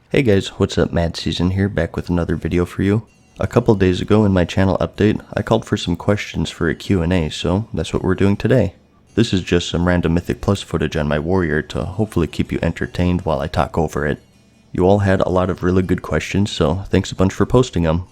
Hey guys, what's up? MadSeason here, back with another video for you. A couple days ago in my channel update, I called for some questions for a Q&A, so that's what we're doing today. This is just some random Mythic Plus footage on my warrior to hopefully keep you entertained while I talk over it. You all had a lot of really good questions, so thanks a bunch for posting them.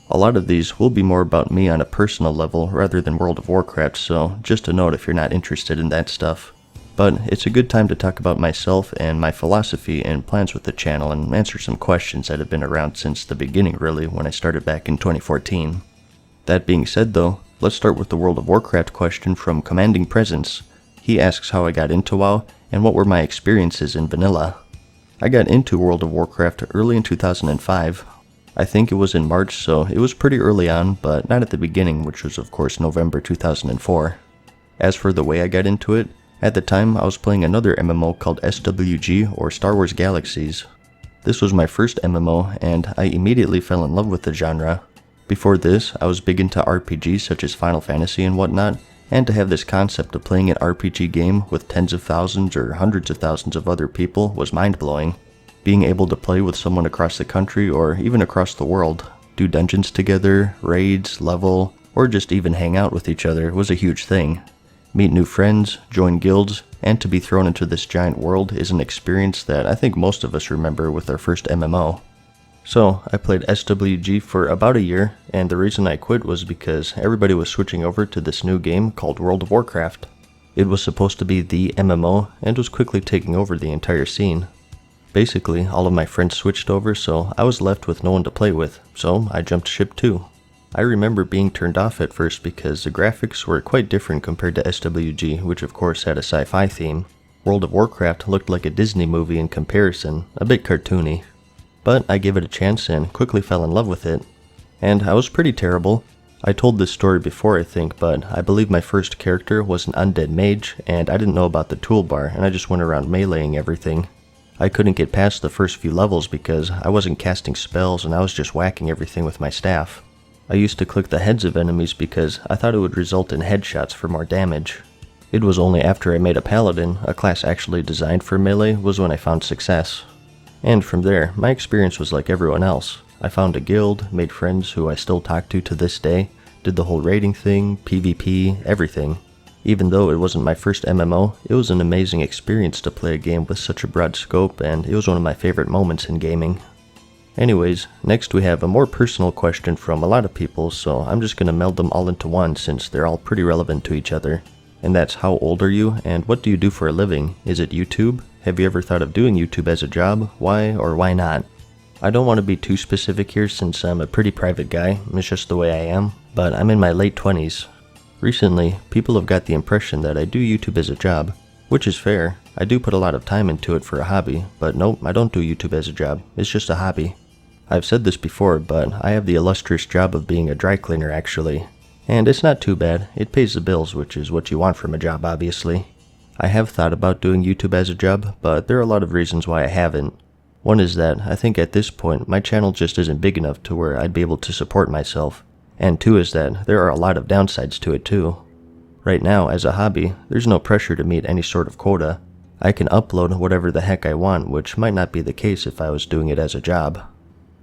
A lot of these will be more about me on a personal level rather than World of Warcraft, so just a note if you're not interested in that stuff. But it's a good time to talk about myself and my philosophy and plans with the channel and answer some questions that have been around since the beginning really, when I started back in 2014. That being said though, let's start with the World of Warcraft question from Commanding Presence. He asks how I got into WoW and what were my experiences in vanilla. I got into World of Warcraft early in 2005. I think it was in March, so it was pretty early on, but not at the beginning, which was of course November 2004. As for the way I got into it, at the time, I was playing another MMO called SWG, or Star Wars Galaxies. This was my first MMO, and I immediately fell in love with the genre. Before this, I was big into RPGs such as Final Fantasy and whatnot, and to have this concept of playing an RPG game with tens of thousands or hundreds of thousands of other people was mind-blowing. Being able to play with someone across the country or even across the world, do dungeons together, raids, level, or just even hang out with each other was a huge thing. Meet new friends, join guilds, and to be thrown into this giant world is an experience that I think most of us remember with our first MMO. So, I played SWG for about a year, and the reason I quit was because everybody was switching over to this new game called World of Warcraft. It was supposed to be the MMO, and was quickly taking over the entire scene. Basically, all of my friends switched over, so I was left with no one to play with, so I jumped ship too. I remember being turned off at first because the graphics were quite different compared to SWG, which of course had a sci-fi theme. World of Warcraft looked like a Disney movie in comparison, a bit cartoony. But I gave it a chance and quickly fell in love with it. And I was pretty terrible. I told this story before I think, but I believe my first character was an undead mage, and I didn't know about the toolbar, and I just went around meleeing everything. I couldn't get past the first few levels because I wasn't casting spells and I was just whacking everything with my staff. I used to click the heads of enemies because I thought it would result in headshots for more damage. It was only after I made a paladin, a class actually designed for melee, was when I found success. And from there, my experience was like everyone else. I found a guild, made friends who I still talk to this day, did the whole raiding thing, PvP, everything. Even though it wasn't my first MMO, it was an amazing experience to play a game with such a broad scope, and it was one of my favorite moments in gaming. Anyways, next we have a more personal question from a lot of people, so I'm just gonna meld them all into one since they're all pretty relevant to each other. And that's, how old are you and what do you do for a living? Is it YouTube? Have you ever thought of doing YouTube as a job? Why or why not? I don't want to be too specific here since I'm a pretty private guy, it's just the way I am, but I'm in my late 20s. Recently, people have got the impression that I do YouTube as a job, which is fair. I do put a lot of time into it for a hobby, but nope, I don't do YouTube as a job, it's just a hobby. I've said this before, but I have the illustrious job of being a dry cleaner actually. And it's not too bad, it pays the bills, which is what you want from a job obviously. I have thought about doing YouTube as a job, but there are a lot of reasons why I haven't. One is that I think at this point my channel just isn't big enough to where I'd be able to support myself. And two is that there are a lot of downsides to it too. Right now, as a hobby, there's no pressure to meet any sort of quota. I can upload whatever the heck I want, which might not be the case if I was doing it as a job.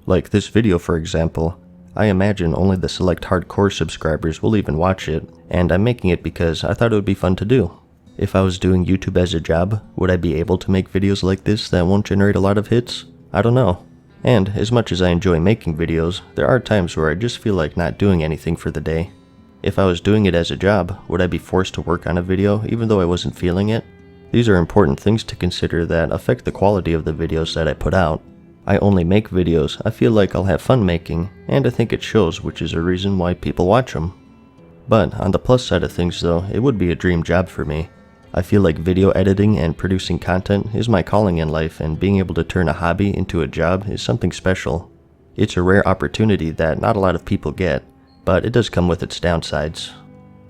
Like this video for example, I imagine only the select hardcore subscribers will even watch it, and I'm making it because I thought it would be fun to do. If I was doing YouTube as a job, would I be able to make videos like this that won't generate a lot of hits? I don't know. And as much as I enjoy making videos, there are times where I just feel like not doing anything for the day. If I was doing it as a job, would I be forced to work on a video even though I wasn't feeling it? These are important things to consider that affect the quality of the videos that I put out. I only make videos I feel like I'll have fun making, and I think it shows, which is a reason why people watch them. But on the plus side of things though, it would be a dream job for me. I feel like video editing and producing content is my calling in life, and being able to turn a hobby into a job is something special. It's a rare opportunity that not a lot of people get, but it does come with its downsides.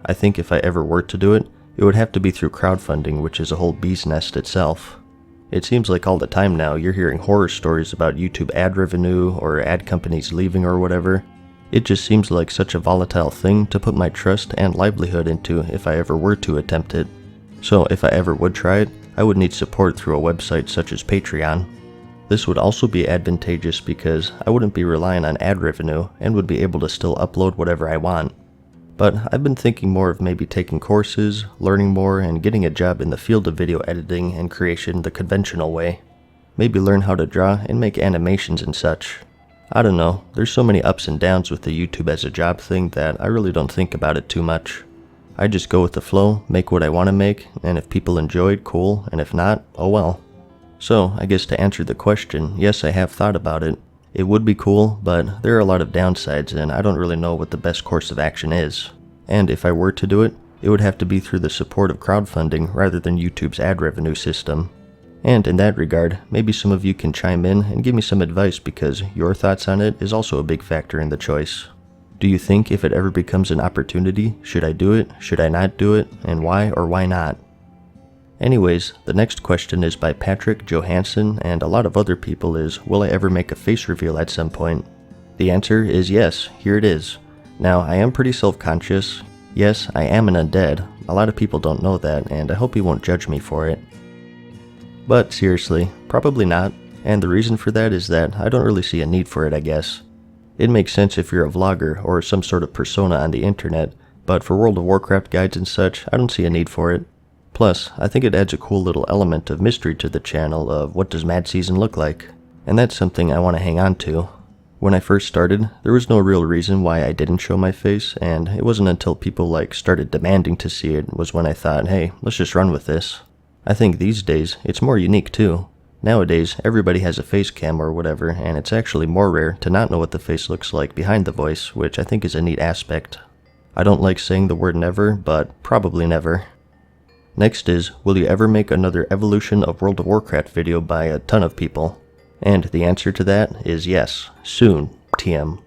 I think if I ever were to do it, it would have to be through crowdfunding, which is a whole bee's nest itself. It seems like all the time now you're hearing horror stories about YouTube ad revenue or ad companies leaving or whatever. It just seems like such a volatile thing to put my trust and livelihood into if I ever were to attempt it. So if I ever would try it, I would need support through a website such as Patreon. This would also be advantageous because I wouldn't be relying on ad revenue and would be able to still upload whatever I want. But I've been thinking more of maybe taking courses, learning more, and getting a job in the field of video editing and creation the conventional way. Maybe learn how to draw and make animations and such. I don't know, there's so many ups and downs with the YouTube as a job thing that I really don't think about it too much. I just go with the flow, make what I want to make, and if people enjoy it, cool, and if not, oh well. So, I guess to answer the question, yes, I have thought about it. It would be cool, but there are a lot of downsides and I don't really know what the best course of action is. And if I were to do it, it would have to be through the support of crowdfunding rather than YouTube's ad revenue system. And in that regard, maybe some of you can chime in and give me some advice because your thoughts on it is also a big factor in the choice. Do you think if it ever becomes an opportunity, should I do it, should I not do it, and why or why not? Anyways, the next question is by Patrick Johansson and a lot of other people is, will I ever make a face reveal at some point? The answer is yes, here it is. Now, I am pretty self-conscious. Yes, I am an undead. A lot of people don't know that, and I hope you won't judge me for it. But seriously, probably not, and the reason for that is that I don't really see a need for it, I guess. It makes sense if you're a vlogger or some sort of persona on the internet, but for World of Warcraft guides and such, I don't see a need for it. Plus, I think it adds a cool little element of mystery to the channel of what does Mad Season look like, and that's something I want to hang on to. When I first started, there was no real reason why I didn't show my face, and it wasn't until people started demanding to see it was when I thought, hey, let's just run with this. I think these days, it's more unique too. Nowadays, everybody has a face cam or whatever, and it's actually more rare to not know what the face looks like behind the voice, which I think is a neat aspect. I don't like saying the word never, but probably never. Next is, will you ever make another Evolution of World of Warcraft video by a ton of people? And the answer to that is yes, soon, TM.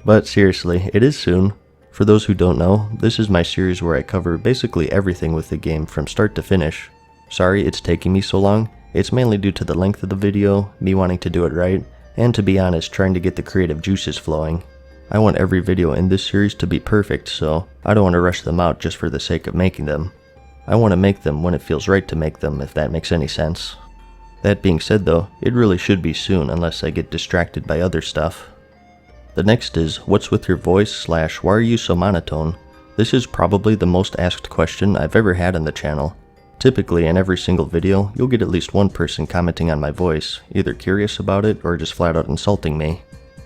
But seriously, it is soon. For those who don't know, this is my series where I cover basically everything with the game from start to finish. Sorry it's taking me so long, it's mainly due to the length of the video, me wanting to do it right, and to be honest, trying to get the creative juices flowing. I want every video in this series to be perfect, so I don't want to rush them out just for the sake of making them. I want to make them when it feels right to make them, if that makes any sense. That being said though, it really should be soon unless I get distracted by other stuff. The next is, what's with your voice / why are you so monotone? This is probably the most asked question I've ever had on the channel. Typically in every single video, you'll get at least one person commenting on my voice, either curious about it or just flat out insulting me.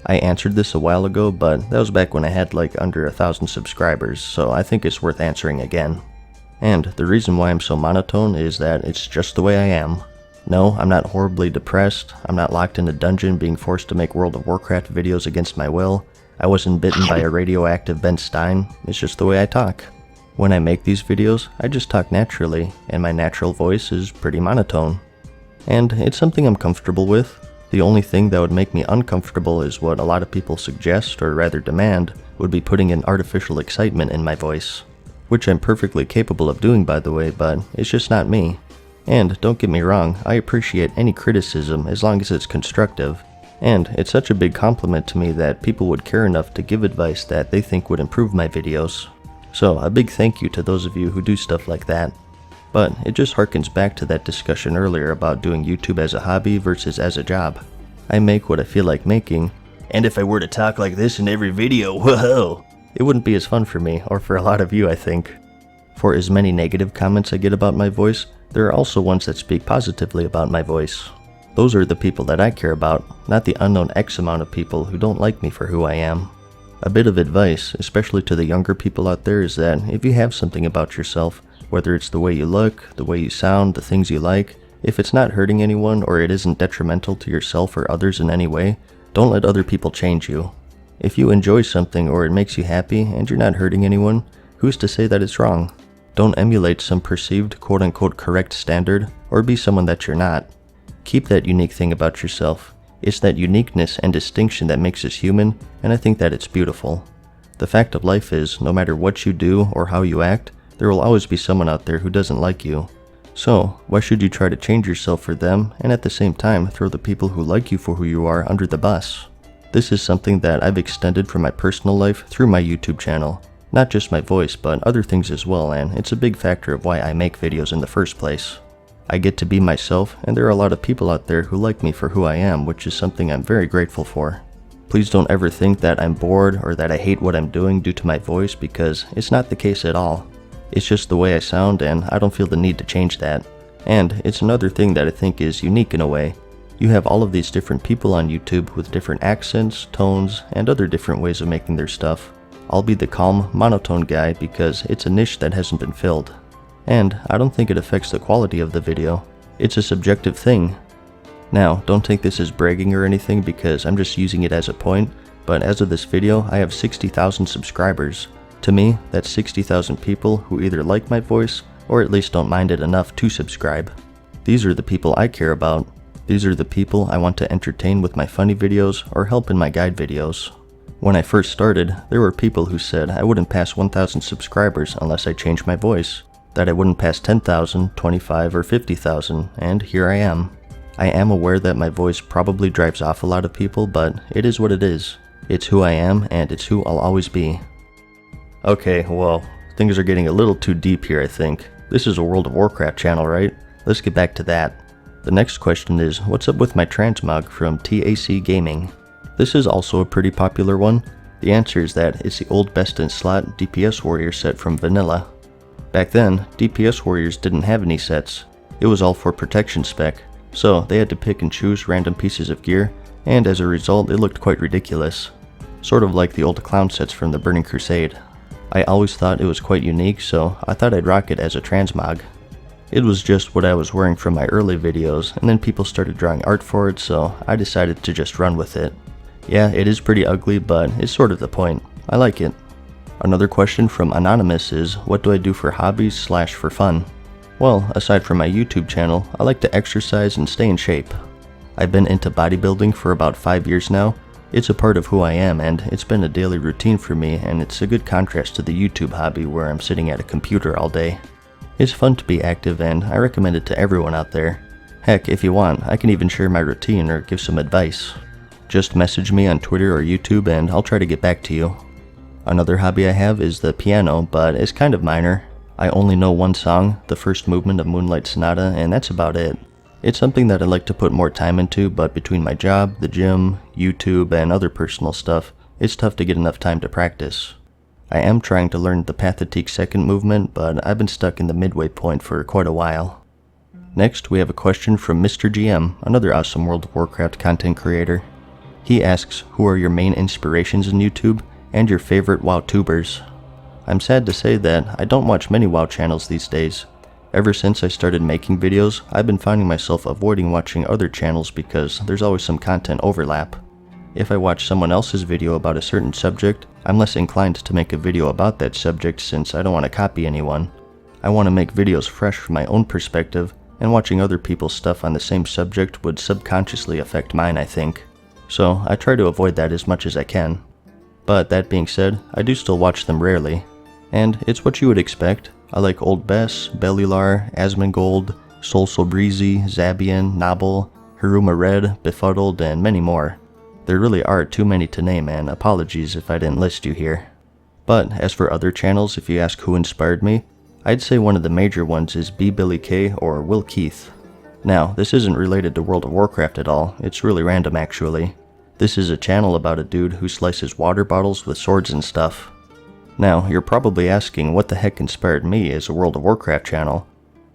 I answered this a while ago, but that was back when I had under 1,000 subscribers, so I think it's worth answering again. And the reason why I'm so monotone is that it's just the way I am. No, I'm not horribly depressed, I'm not locked in a dungeon being forced to make World of Warcraft videos against my will, I wasn't bitten by a radioactive Ben Stein, it's just the way I talk. When I make these videos, I just talk naturally, and my natural voice is pretty monotone. And it's something I'm comfortable with. The only thing that would make me uncomfortable is what a lot of people suggest, or rather demand, would be putting in artificial excitement in my voice. Which I'm perfectly capable of doing, by the way, but it's just not me. And don't get me wrong, I appreciate any criticism as long as it's constructive. And it's such a big compliment to me that people would care enough to give advice that they think would improve my videos. So a big thank you to those of you who do stuff like that. But it just harkens back to that discussion earlier about doing YouTube as a hobby versus as a job. I make what I feel like making, and if I were to talk like this in every video, whoa, it wouldn't be as fun for me, or for a lot of you I think. For as many negative comments I get about my voice, there are also ones that speak positively about my voice. Those are the people that I care about, not the unknown X amount of people who don't like me for who I am. A bit of advice, especially to the younger people out there, is that if you have something about yourself, whether it's the way you look, the way you sound, the things you like, if it's not hurting anyone or it isn't detrimental to yourself or others in any way, don't let other people change you. If you enjoy something or it makes you happy and you're not hurting anyone, who's to say that it's wrong? Don't emulate some perceived quote-unquote correct standard or be someone that you're not. Keep that unique thing about yourself. It's that uniqueness and distinction that makes us human, and I think that it's beautiful. The fact of life is, no matter what you do or how you act, there will always be someone out there who doesn't like you. So, why should you try to change yourself for them, and at the same time throw the people who like you for who you are under the bus? This is something that I've extended from my personal life through my YouTube channel. Not just my voice, but other things as well, and it's a big factor of why I make videos in the first place. I get to be myself, and there are a lot of people out there who like me for who I am, which is something I'm very grateful for. Please don't ever think that I'm bored or that I hate what I'm doing due to my voice, because it's not the case at all. It's just the way I sound, and I don't feel the need to change that. And it's another thing that I think is unique in a way. You have all of these different people on YouTube with different accents, tones, and other different ways of making their stuff. I'll be the calm, monotone guy because it's a niche that hasn't been filled. And I don't think it affects the quality of the video. It's a subjective thing. Now, don't take this as bragging or anything because I'm just using it as a point, but as of this video, I have 60,000 subscribers. To me, that's 60,000 people who either like my voice or at least don't mind it enough to subscribe. These are the people I care about. These are the people I want to entertain with my funny videos or help in my guide videos. When I first started, there were people who said I wouldn't pass 1,000 subscribers unless I changed my voice, that I wouldn't pass 10,000, 25, or 50,000, and here I am. I am aware that my voice probably drives off a lot of people, but it is what it is. It's who I am, and it's who I'll always be. Okay, well, things are getting a little too deep here, I think. This is a World of Warcraft channel, right? Let's get back to that. The next question is, what's up with My Transmog from TAC Gaming? This is also a pretty popular one. The answer is that it's the old best in slot DPS warrior set from vanilla. Back then, DPS warriors didn't have any sets. It was all for protection spec, so they had to pick and choose random pieces of gear, and as a result it looked quite ridiculous. Sort of like the old clown sets from the Burning Crusade. I always thought it was quite unique, so I thought I'd rock it as a transmog. It was just what I was wearing from my early videos, and then people started drawing art for it, so I decided to just run with it. Yeah, it is pretty ugly, but it's sort of the point. I like it. Another question from Anonymous is, what do I do for hobbies / for fun? Well, aside from my YouTube channel, I like to exercise and stay in shape. I've been into bodybuilding for about 5 years now. It's a part of who I am, and it's been a daily routine for me, and it's a good contrast to the YouTube hobby where I'm sitting at a computer all day. It's fun to be active, and I recommend it to everyone out there. Heck, if you want, I can even share my routine or give some advice. Just message me on Twitter or YouTube and I'll try to get back to you. Another hobby I have is the piano, but it's kind of minor. I only know one song, the first movement of Moonlight Sonata, and that's about it. It's something that I'd like to put more time into, but between my job, the gym, YouTube, and other personal stuff, it's tough to get enough time to practice. I am trying to learn the Pathétique second movement, but I've been stuck in the midway point for quite a while. Next, we have a question from Mr. GM, another awesome World of Warcraft content creator. He asks, who are your main inspirations in YouTube, and your favorite WoW tubers? I'm sad to say that I don't watch many WoW channels these days. Ever since I started making videos, I've been finding myself avoiding watching other channels because there's always some content overlap. If I watch someone else's video about a certain subject, I'm less inclined to make a video about that subject since I don't want to copy anyone. I want to make videos fresh from my own perspective, and watching other people's stuff on the same subject would subconsciously affect mine, I think. So I try to avoid that as much as I can. But that being said, I do still watch them rarely. And it's what you would expect. I like Old Bess, Bellular, Asmongold, Breezy, Zabian, Nobble, Haruma Red, Befuddled, and many more. There really are too many to name, and apologies if I didn't list you here. But as for other channels, if you ask who inspired me, I'd say one of the major ones is Billy K or Will Keith. Now, this isn't related to World of Warcraft at all, it's really random actually. This is a channel about a dude who slices water bottles with swords and stuff. Now, you're probably asking what the heck inspired me as a World of Warcraft channel.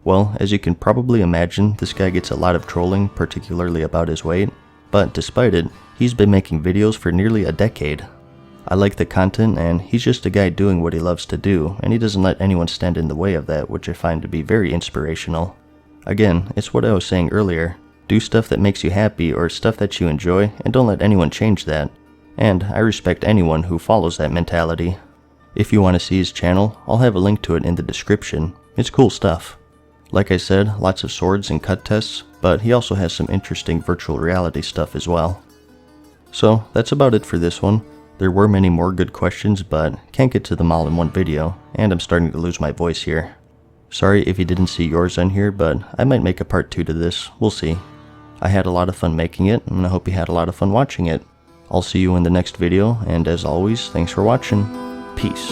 Well, as you can probably imagine, this guy gets a lot of trolling, particularly about his weight, but despite it, he's been making videos for nearly a decade. I like the content, and he's just a guy doing what he loves to do, and he doesn't let anyone stand in the way of that, which I find to be very inspirational. Again, it's what I was saying earlier. Do stuff that makes you happy or stuff that you enjoy, and don't let anyone change that. And I respect anyone who follows that mentality. If you want to see his channel, I'll have a link to it in the description. It's cool stuff. Like I said, lots of swords and cut tests, but he also has some interesting virtual reality stuff as well. So that's about it for this one. There were many more good questions, but can't get to them all in one video, and I'm starting to lose my voice here. Sorry if you didn't see yours on here, but I might make a part 2 to this, we'll see. I had a lot of fun making it, and I hope you had a lot of fun watching it. I'll see you in the next video, and as always, thanks for watching. Peace.